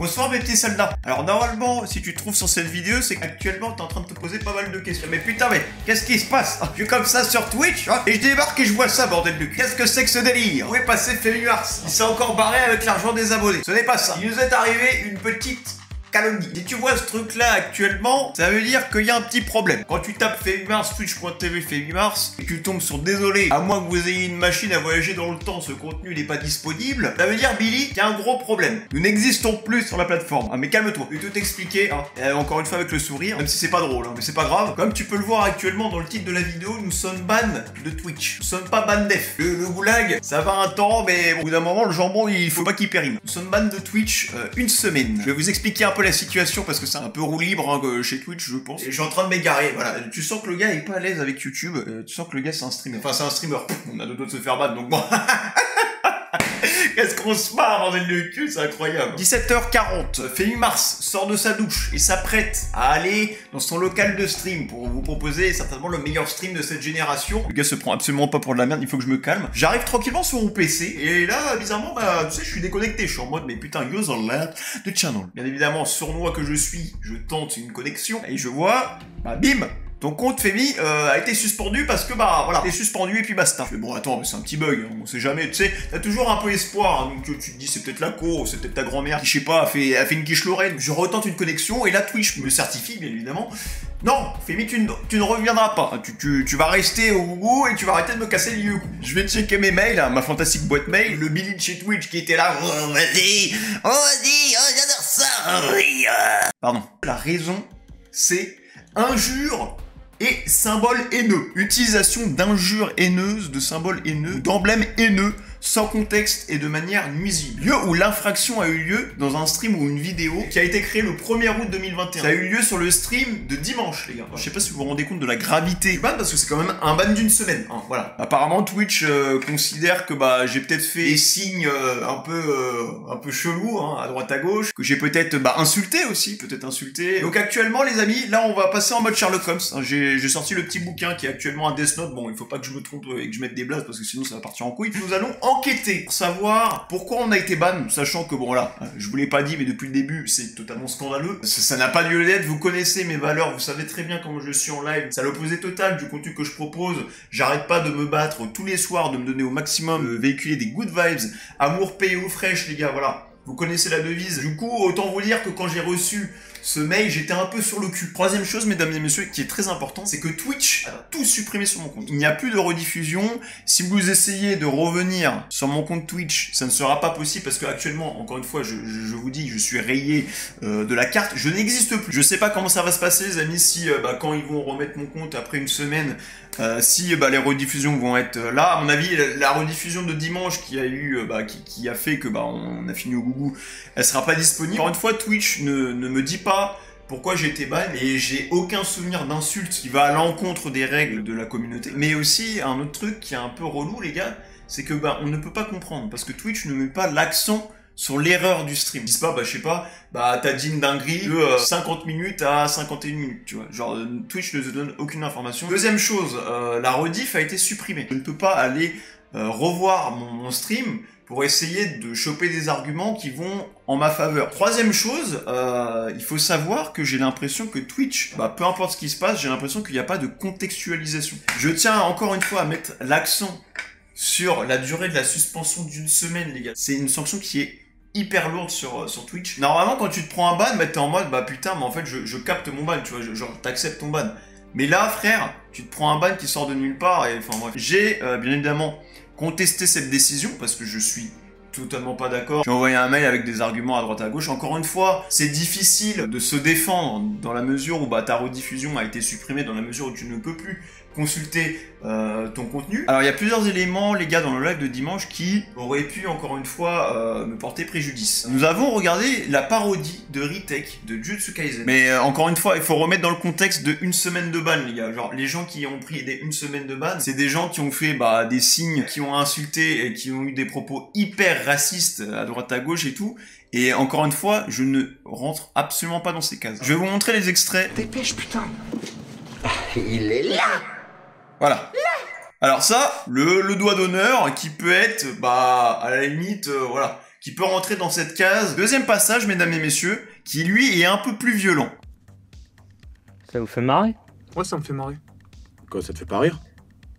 Bonsoir mes petits soldats. Alors normalement, si tu te trouves sur cette vidéo, c'est qu'actuellement t'es en train de te poser pas mal de questions. Mais putain, mais qu'est-ce qui se passe? Je suis comme ça sur Twitch, hein, et je débarque et je vois ça, bordel de cul. Qu'est-ce que c'est que ce délire? Où est passé Fémimars? Il s'est encore barré avec l'argent des abonnés. Ce n'est pas ça. Il nous est arrivé une petite calomnie. Si tu vois ce truc là actuellement, ça veut dire qu'il y a un petit problème. Quand tu tapes Fémimars, twitch.tv Fémimars, et que tu tombes sur désolé, à moins que vous ayez une machine à voyager dans le temps, ce contenu n'est pas disponible, ça veut dire Billy qu'il y a un gros problème. Nous n'existons plus sur la plateforme. Ah mais calme-toi, je vais tout t'expliquer, hein. Encore une fois avec le sourire, même si c'est pas drôle, hein, mais c'est pas grave. Comme tu peux le voir actuellement dans le titre de la vidéo, nous sommes ban de Twitch. Nous sommes pas ban def. Le goulag, ça va un temps, mais au bout d'un moment, le jambon, il faut pas qu'il périme. Nous sommes ban de Twitch une semaine. Je vais vous expliquer un peu la situation parce que c'est un peu roue libre hein, chez Twitch je pense. Et je suis en train de m'égarer, voilà. Tu sens que le gars est pas à l'aise avec YouTube, tu sens que le gars c'est un streamer. Enfin c'est un streamer, on a le dos de se faire battre donc bon. Qu'est-ce qu'on se marre dans le cul, c'est incroyable. 17h40, Fémimars sort de sa douche et s'apprête à aller dans son local de stream pour vous proposer certainement le meilleur stream de cette génération. Le gars se prend absolument pas pour de la merde, il faut que je me calme. J'arrive tranquillement sur mon PC et là, bizarrement, bah, tu sais, je suis déconnecté. Je suis en mode, mais putain, user left the channel. Bien évidemment, sournois que je suis, je tente une connexion et je vois, bah bim, ton compte Fémi a été suspendu parce que bah voilà, t'es suspendu et puis basta. Je fais bon attends, c'est un petit bug, hein, on sait jamais, tu sais, t'as toujours un peu espoir, hein, donc tu te dis c'est peut-être la cour, c'est peut-être ta grand-mère qui je sais pas a fait une quiche Lorraine. Je retente une connexion et là Twitch me certifie bien évidemment. Non, Fémi tu ne reviendras pas, tu vas rester au goût et tu vas arrêter de me casser le cou. Je vais checker mes mails, hein, ma fantastique boîte mail, le Billy de chez Twitch qui était là, oh vas-y, oh j'adore ça, oui. Pardon. La raison c'est injure et symboles haineux. Utilisation d'injures haineuses, de symboles haineux, d'emblèmes haineux, sans contexte et de manière nuisible. Lieu où l'infraction a eu lieu dans un stream ou une vidéo qui a été créée le 1er août 2021. Ça a eu lieu sur le stream de dimanche, les gars. Alors, je sais pas si vous vous rendez compte de la gravité du ban, parce que c'est quand même un ban d'une semaine. Hein, voilà. Apparemment, Twitch considère que bah j'ai peut-être fait des signes un peu chelous, hein, à droite à gauche, que j'ai peut-être insulté aussi, peut-être insulté. Donc actuellement, les amis, là on va passer en mode Sherlock Holmes. Hein, j'ai sorti le petit bouquin qui est actuellement un Death Note. Bon, il faut pas que je me trompe et que je mette des blagues parce que sinon ça va partir en couille. Nous allons enquêter pour savoir pourquoi on a été ban, sachant que bon là, je vous l'ai pas dit mais depuis le début c'est totalement scandaleux, ça n'a pas lieu d'être, vous connaissez mes valeurs, vous savez très bien comment je suis en live, c'est à l'opposé total du contenu que je propose, j'arrête pas de me battre tous les soirs, de me donner au maximum, de véhiculer des good vibes, amour payé aux fraîches les gars, voilà. Vous connaissez la devise. Du coup, autant vous dire que quand j'ai reçu ce mail, j'étais un peu sur le cul. Troisième chose, mesdames et messieurs, qui est très important, c'est que Twitch a tout supprimé sur mon compte. Il n'y a plus de rediffusion. Si vous essayez de revenir sur mon compte Twitch, ça ne sera pas possible parce que actuellement, encore une fois, je vous dis, je suis rayé de la carte. Je n'existe plus. Je sais pas comment ça va se passer, les amis, si quand ils vont remettre mon compte après une semaine, si les rediffusions vont être là. À mon avis, la rediffusion de dimanche qui a eu, qui a fait que on a fini au gougou, elle sera pas disponible. Encore une fois, Twitch ne me dit pas pourquoi j'ai été ban et j'ai aucun souvenir d'insulte qui va à l'encontre des règles de la communauté. Mais aussi un autre truc qui est un peu relou les gars, c'est que on ne peut pas comprendre parce que Twitch ne met pas l'accent sur l'erreur du stream. Ils disent pas, je sais pas, t'as dit une dinguerie de 50 minutes à 51 minutes, tu vois. Genre, Twitch ne te donne aucune information. Deuxième chose, la rediff a été supprimée. Je ne peux pas aller revoir mon stream pour essayer de choper des arguments qui vont en ma faveur. Troisième chose, il faut savoir que j'ai l'impression que Twitch, peu importe ce qui se passe, j'ai l'impression qu'il n'y a pas de contextualisation. Je tiens encore une fois à mettre l'accent sur la durée de la suspension d'une semaine, les gars. C'est une sanction qui est hyper lourde sur Twitch. Normalement, quand tu te prends un ban, t'es en mode, putain, mais en fait, je capte mon ban, tu vois, genre, t'acceptes ton ban. Mais là, frère, tu te prends un ban qui sort de nulle part, et enfin, bref. J'ai, bien évidemment, contesté cette décision, parce que je suis totalement pas d'accord. J'ai envoyé un mail avec des arguments à droite à gauche. Encore une fois, c'est difficile de se défendre dans la mesure où ta rediffusion a été supprimée, dans la mesure où tu ne peux plus consulter ton contenu. Alors il y a plusieurs éléments les gars dans le live de dimanche qui auraient pu encore une fois me porter préjudice. Nous avons regardé la parodie de Retake de Jujutsu Kaisen. Mais encore une fois il faut remettre dans le contexte de une semaine de ban les gars. Genre les gens qui ont pris une semaine de ban, c'est des gens qui ont fait des signes, qui ont insulté et qui ont eu des propos hyper racistes à droite à gauche et tout. Et encore une fois, je ne rentre absolument pas dans ces cases. Je vais vous montrer les extraits. Dépêche putain. Il est là. Voilà. Alors ça, le doigt d'honneur qui peut être, à la limite, voilà, qui peut rentrer dans cette case. Deuxième passage, mesdames et messieurs, qui lui est un peu plus violent. Ça vous fait marrer? Ouais, ça me fait marrer. Quoi, ça te fait pas rire?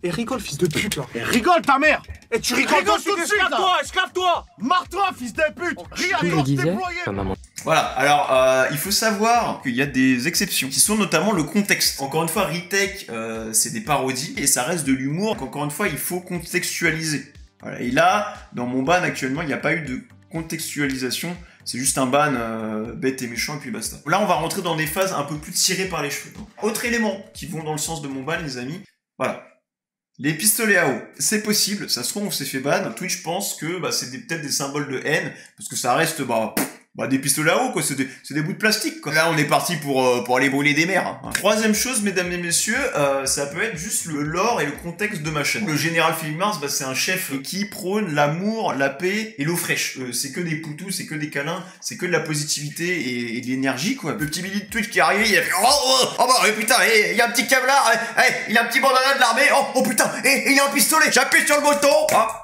Et rigole, fils de pute, là. Et rigole ta mère! Et tu rigoles tout de suite, là. Esclave-toi! Marre-toi, fils de pute! Je me disais, maman. Voilà, alors il faut savoir qu'il y a des exceptions, qui sont notamment le contexte. Encore une fois, Retake, c'est des parodies, et ça reste de l'humour, donc encore une fois, il faut contextualiser. Voilà. Et là, dans mon ban actuellement, il n'y a pas eu de contextualisation, c'est juste un ban bête et méchant, et puis basta. Là, on va rentrer dans des phases un peu plus tirées par les cheveux. Autre élément qui vont dans le sens de mon ban, les amis, voilà. Les pistolets à eau, c'est possible, ça se trouve on s'est fait ban. Twitch pense que c'est peut-être des symboles de haine, parce que ça reste des pistolets à eau, quoi, c'est des bouts de plastique, quoi. Là on est parti pour aller brûler des mers. Hein. Troisième chose, mesdames et messieurs, ça peut être juste le lore et le contexte de ma chaîne. Le général Philippe Mars, c'est un chef qui prône l'amour, la paix et l'eau fraîche. C'est que des poutous, c'est que des câlins, c'est que de la positivité et de l'énergie, quoi. Le petit Billy de Twitch qui est arrivé, il a fait putain, il y a un petit câblard, il a un petit bandana de l'armée, oh putain, il y a un pistolet, j'appuie sur le bouton,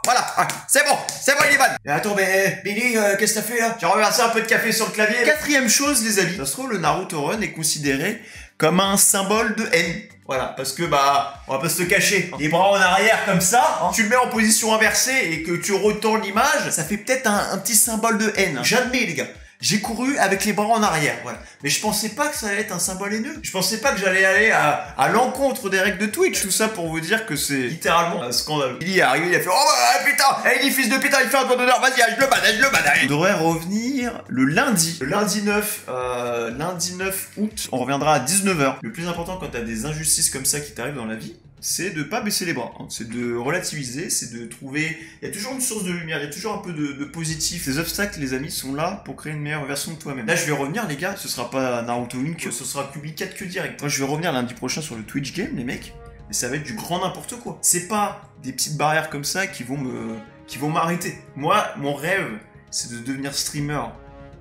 voilà, c'est bon, il est ban. Et attends, mais Billy, qu'est-ce que t'as fait là? J'ai renversé un peu de café sur le clavier. Quatrième chose, les amis, ça se trouve le Naruto Run est considéré comme un symbole de haine. Voilà, parce que on va pas se le cacher. Les bras en arrière comme ça, tu le mets en position inversée et que tu retournes l'image, ça fait peut-être un petit symbole de haine. J'admets, les gars. J'ai couru avec les bras en arrière, voilà. Mais je pensais pas que ça allait être un symbole haineux. Je pensais pas que j'allais aller à l'encontre des règles de Twitch. Tout ça pour vous dire que c'est littéralement un scandale. Il est arrivé, il a fait putain, il dit fils de putain, il fait un doigt d'honneur, vas-y, je le bats. On devrait revenir le lundi. Le lundi 9 août, on reviendra à 19h. Le plus important quand t'as des injustices comme ça qui t'arrivent dans la vie, c'est de pas baisser les bras, hein. C'est de relativiser, c'est de trouver... Il y a toujours une source de lumière, il y a toujours un peu de positif. Les obstacles, les amis, sont là pour créer une meilleure version de toi-même. Là, je vais revenir, les gars, ce sera pas Naruto Link, ce sera Kubi 4 que direct. Moi, je vais revenir lundi prochain sur le Twitch Game, les mecs, et ça va être du grand n'importe quoi. C'est pas des petites barrières comme ça qui vont m'arrêter. Moi, mon rêve, c'est de devenir streamer,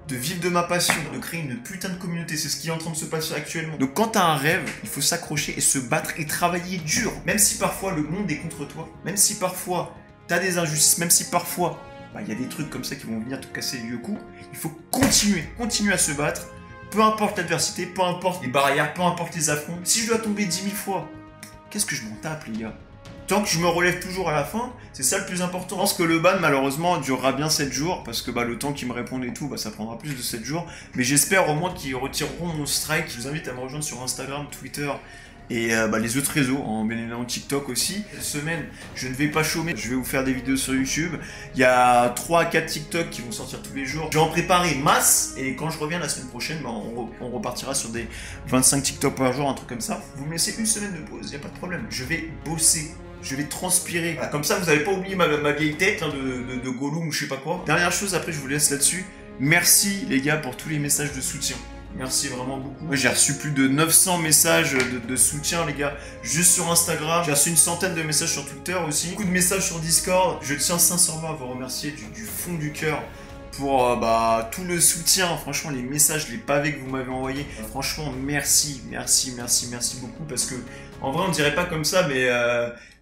de vivre de ma passion, de créer une putain de communauté, c'est ce qui est en train de se passer actuellement. Donc quand t'as un rêve, il faut s'accrocher et se battre et travailler dur. Même si parfois le monde est contre toi, même si parfois t'as des injustices, même si parfois y a des trucs comme ça qui vont venir te casser le cou, il faut continuer à se battre, peu importe l'adversité, peu importe les barrières, peu importe les affronts. Si je dois tomber 10 000 fois, qu'est-ce que je m'en tape, les gars? Tant que je me relève toujours à la fin, c'est ça le plus important. Je pense que le ban, malheureusement, durera bien 7 jours, parce que le temps qu'ils me répondent et tout, ça prendra plus de 7 jours. Mais j'espère au moins qu'ils retireront mon strike. Je vous invite à me rejoindre sur Instagram, Twitter et les autres réseaux, bien évidemment TikTok aussi. Cette semaine, je ne vais pas chômer, je vais vous faire des vidéos sur YouTube. Il y a 3 à 4 TikTok qui vont sortir tous les jours. Je vais en préparer masse, et quand je reviens la semaine prochaine, on repartira sur des 25 TikTok par jour, un truc comme ça. Vous me laissez une semaine de pause, il n'y a pas de problème. Je vais bosser. Je vais transpirer. Voilà, comme ça, vous n'allez pas oublier ma vieille tête de Gollum ou je sais pas quoi. Dernière chose, après, je vous laisse là-dessus. Merci, les gars, pour tous les messages de soutien. Merci vraiment beaucoup. Moi, j'ai reçu plus de 900 messages de soutien, les gars, juste sur Instagram. J'ai reçu une centaine de messages sur Twitter aussi. Beaucoup de messages sur Discord. Je tiens sincèrement à vous remercier du fond du cœur pour tout le soutien, franchement les messages, les pavés que vous m'avez envoyés, franchement merci beaucoup, parce que en vrai on dirait pas comme ça, mais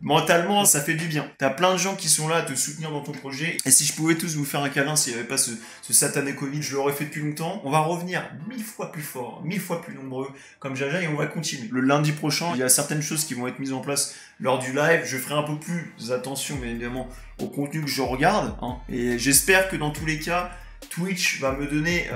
mentalement ça fait du bien. T'as plein de gens qui sont là à te soutenir dans ton projet, et si je pouvais tous vous faire un câlin, s'il n'y avait pas ce satané Covid, je l'aurais fait depuis longtemps. On va revenir 1000 fois plus fort, 1000 fois plus nombreux comme Jaja, et on va continuer. Le lundi prochain, il y a certaines choses qui vont être mises en place lors du live. Je ferai un peu plus attention, bien évidemment, au contenu que je regarde, hein. Et j'espère que dans tous les cas, Twitch va me donner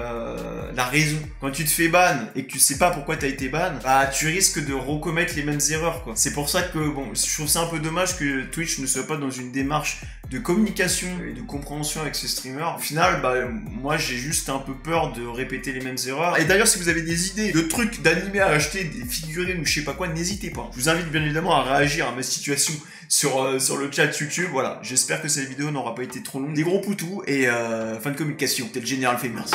la raison. Quand tu te fais ban et que tu sais pas pourquoi t'as été ban, tu risques de recommettre les mêmes erreurs, quoi. C'est pour ça que, je trouve ça un peu dommage que Twitch ne soit pas dans une démarche de communication et de compréhension avec ses streamers. Au final, moi j'ai juste un peu peur de répéter les mêmes erreurs. Et d'ailleurs, si vous avez des idées de trucs d'animés à acheter, des figurines ou je sais pas quoi, n'hésitez pas. Je vous invite bien évidemment à réagir à ma situation sur le chat YouTube. Voilà, j'espère que cette vidéo n'aura pas été trop longue. Des gros poutous et fin de communication. T'es le général fait, merci.